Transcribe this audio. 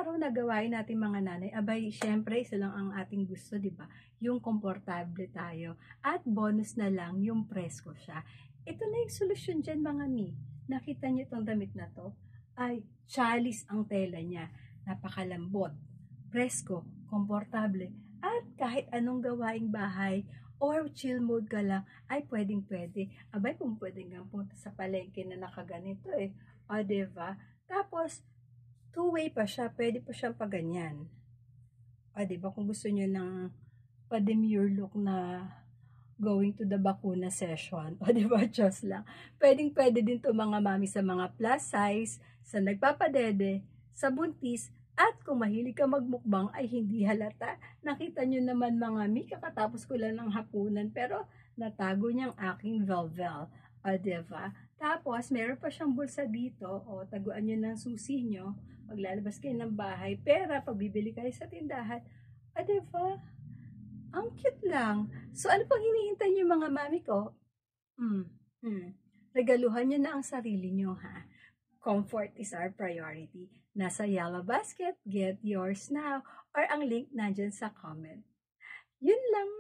araw-araw na gawain natin mga nanay, abay, syempre, isa lang ang ating gusto, di ba? Yung komportable tayo. At bonus na lang, yung presko siya. Ito na yung solusyon dyan, mga mi. Nakita niyo itong damit na to? Ay, chalice ang tela niya. Napakalambot, presko, komportable. At kahit anong gawaing bahay, or chill mode ka lang, ay pwedeng-pwede. Abay, kung pwedeng kang punta sa palengke na nakaganito eh. O, diba? Tapos, two-way pa siya, pwede pa siyang paganyan. O, diba? Kung gusto nyo ng pa-demure look na going to the bakuna session. O, diba? Diyos lang. Pwedeng-pwede din to mga mami sa mga plus size, sa nagpapadede, sa buntis, at kung mahilig ka magmukbang ay hindi halata. Nakita nyo naman mga mi, kakatapos ko lang ng hapunan, pero natago niyang aking velvel. O, diba? Tapos, meron pa siyang bulsa dito. O, taguan nyo ng susi nyo. Maglalabas kayo ng bahay. Pera, pagbibili kayo sa tindahan. O, diba? Ang cute lang. So, ano pang hinihintay niyo mga mami ko? Regaluhan niyo na ang sarili niyo, ha? Comfort is our priority. Nasa yellow basket, get yours now. Or ang link nandyan sa comment. Yun lang.